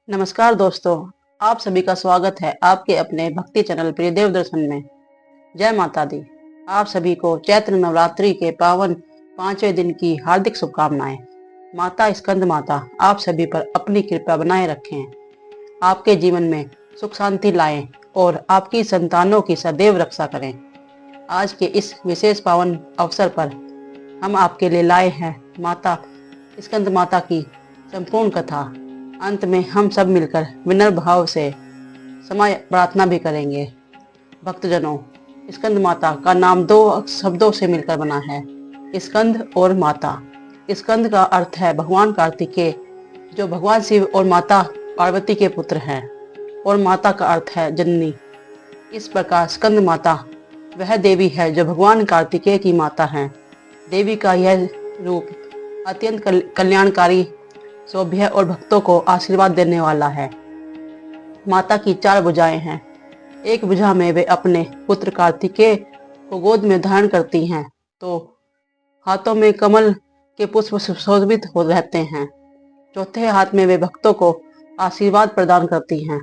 नमस्कार दोस्तों, आप सभी का स्वागत है आपके अपने भक्ति चैनल प्रिय देव दर्शन में। जय माता दी। आप सभी को चैत्र नवरात्रि के पावन 5वें दिन की हार्दिक शुभकामनाएं। माता स्कंद माता आप सभी पर अपनी कृपा बनाए रखें, आपके जीवन में सुख शांति लाएं और आपकी संतानों की सदैव रक्षा करें। आज के इस विशेष पावन अवसर पर हम आपके लिए लाए हैं माता स्कंद माता की संपूर्ण कथा। अंत में हम सब मिलकर विनम्र भाव से समय प्रार्थना भी करेंगे। भक्तजनों, स्कंद माता का नाम दो शब्दों से मिलकर बना है, स्कंद और माता। स्कंद का अर्थ है भगवान कार्तिकेय, जो भगवान शिव और माता पार्वती के पुत्र हैं, और माता का अर्थ है जननी। इस प्रकार स्कंद माता वह देवी है जो भगवान कार्तिकेय की माता है। देवी का यह रूप अत्यंत कल्याणकारी, सौभ्य और भक्तों को आशीर्वाद देने वाला है। माता की 4 भुजाएं हैं। एक भुजा में वे अपने पुत्र कार्तिकेय को गोद में धारण करती हैं, तो हाथों में कमल के पुष्प सुशोभित हो रहते हैं। चौथे हाथ में वे भक्तों को आशीर्वाद प्रदान करती हैं।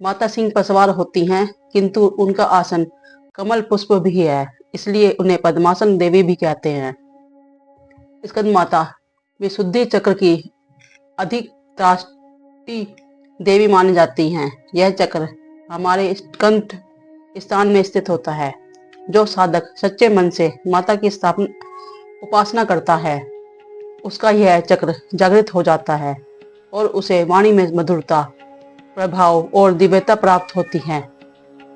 माता सिंह पर सवार होती हैं, किंतु उनका आसन कमल पुष्प भी है, इसलिए उन्हें पद्मासन देवी भी कहते हैं। स्कंद माता विशुद्धि चक्र की अधिक त्राष्टी देवी मानी जाती हैं। यह चक्र हमारे कंठ स्थान में स्थित होता है। जो साधक सच्चे मन से माता की उपासना करता है, उसका यह चक्र जागृत हो जाता है और उसे वाणी में मधुरता, प्रभाव और दिव्यता प्राप्त होती है।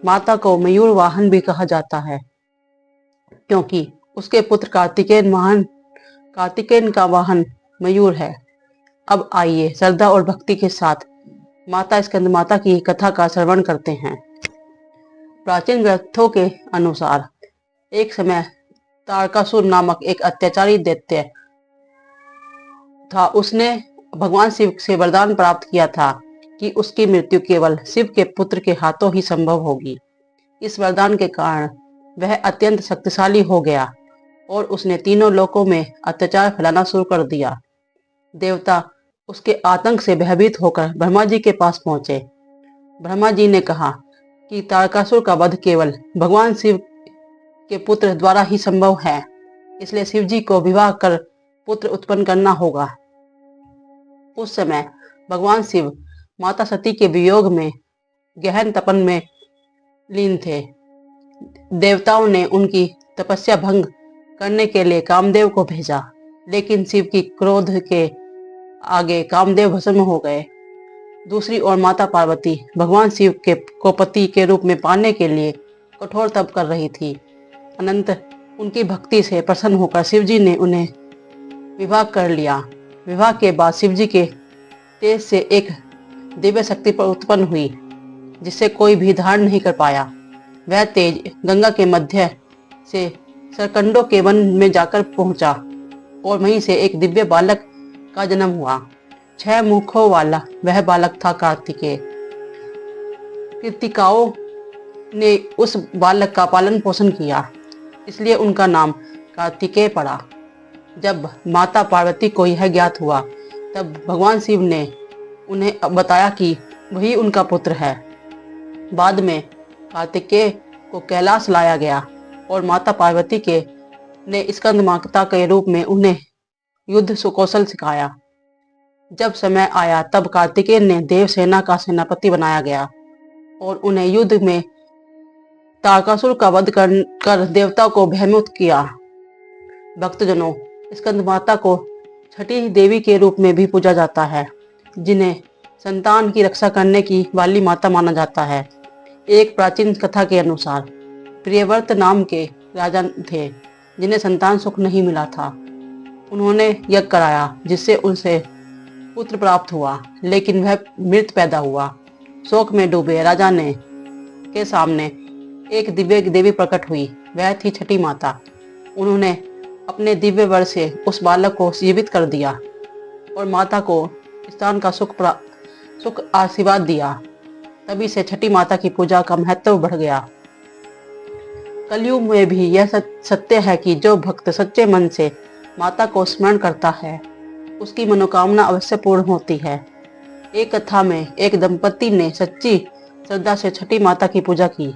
माता को मयूर वाहन भी कहा जाता है, क्योंकि उसके पुत्र कार्तिकेय का वाहन मयूर है। अब आइए श्रद्धा और भक्ति के साथ माता स्कंद माता की कथा का श्रवण करते हैं। प्राचीन ग्रंथों के अनुसार एक समय तारकासुर नामक एक अत्याचारी दैत्य था। उसने भगवान शिव से वरदान प्राप्त किया था कि उसकी मृत्यु केवल शिव के पुत्र के हाथों ही संभव होगी। इस वरदान के कारण वह अत्यंत शक्तिशाली हो गया और उसने तीनों लोकों में अत्याचार फैलाना शुरू कर दिया। देवता उसके आतंक से भयभीत होकर ब्रह्मा जी के पास पहुंचे। ब्रह्मा जी ने कहा कि तारकासुर का वध केवल भगवान शिव के पुत्र द्वारा ही संभव है, इसलिए शिव जी को विवाह कर पुत्र उत्पन्न करना होगा। उस समय भगवान शिव माता सती के वियोग में गहन तपन में लीन थे। देवताओं ने उनकी तपस्या भंग करने के लिए कामदेव को भेजा, लेकिन शिव की क्रोध के आगे कामदेव भस्म हो गए। दूसरी ओर माता पार्वती भगवान शिव को पति के रूप में पाने के लिए कठोर तप कर रही थी। अनंत उनकी भक्ति से प्रसन्न होकर शिवजी ने उन्हें विवाह कर लिया। विवाह के बाद शिवजी के तेज से एक दिव्य शक्ति पर उत्पन्न हुई, जिसे कोई भी धारण नहीं कर पाया। वह तेज गंगा के मध्य से सरकंडों के वन में जाकर पहुंचा और वहीं से एक दिव्य बालक का जन्म हुआ। 6 मुखों वाला वह बालक था कार्तिकेय। कृतिकाओं ने उस बालक का पालन पोषण किया, इसलिए उनका नाम कार्तिकेय पड़ा। जब माता पार्वती को यह ज्ञात हुआ, तब भगवान शिव ने उन्हें बताया कि वही उनका पुत्र है। बाद में कार्तिकेय को कैलाश लाया गया और माता पार्वती ने स्कंद माता के रूप में उन्हें युद्ध सुकौशल सिखाया। जब समय आया तब कार्तिकेय ने देव सेना का सेनापति बनाया गया और उन्हें युद्ध में तारकासुर का वध कर देवताओं को भयमुक्त किया। भक्तजनों, स्कंद माता को छठी देवी के रूप में भी पूजा जाता है, जिन्हें संतान की रक्षा करने की वाली माता माना जाता है। एक प्राचीन कथा के अनुसार प्रियव्रत नाम के राजा थे, जिन्हें संतान सुख नहीं मिला था। उन्होंने यज्ञ कराया, जिससे उनसे पुत्र प्राप्त हुआ, लेकिन वह मृत पैदा हुआ। शोक में डूबे राजा ने के सामने एक दिव्य देवी प्रकट हुई। वह थी छठी माता। उन्होंने अपने दिव्य वर से उस बालक को जीवित कर दिया और माता को स्थान का सुख आशीर्वाद दिया। तभी से छठी माता की पूजा का महत्व बढ़ गया। कलयुग में भी यह सत्य है कि जो भक्त सच्चे मन से माता को स्मरण करता है, उसकी मनोकामना अवश्य पूर्ण होती है। एक कथा में एक दंपति ने सच्ची श्रद्धा से छठी माता की पूजा की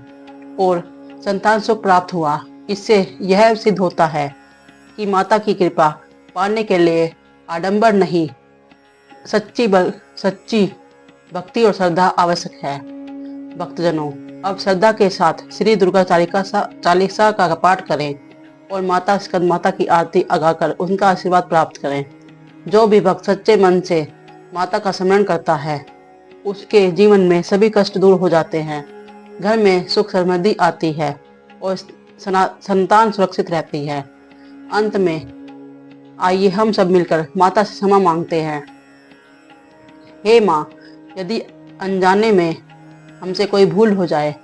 और संतान सुख प्राप्त हुआ। इससे यह सिद्ध होता है कि माता की कृपा पाने के लिए आडंबर नहीं, सच्ची भक्ति और श्रद्धा आवश्यक है। भक्तजनों, अब श्रद्धा के साथ श्री दुर्गा चालीसा का पाठ करें और माता स्कंद माता की आरती लगाकर उनका आशीर्वाद प्राप्त करें। जो भी भक्त सच्चे मन से माता का स्मरण करता है, उसके जीवन में सभी कष्ट दूर हो जाते हैं, घर में सुख समृद्धि आती है और संतान सुरक्षित रहती है। अंत में आइए हम सब मिलकर माता से क्षमा मांगते हैं। हे माँ, यदि अनजाने में हमसे कोई भूल हो जाए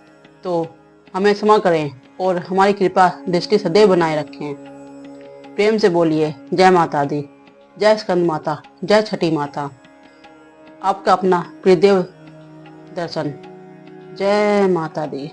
तो हमें क्षमा करें और हमारी कृपा दृष्टि सदैव बनाए रखें। प्रेम से बोलिए जय माता दी, जय स्कंद माता, जय छठी माता। आपका अपना प्रियदेव दर्शन। जय माता दी।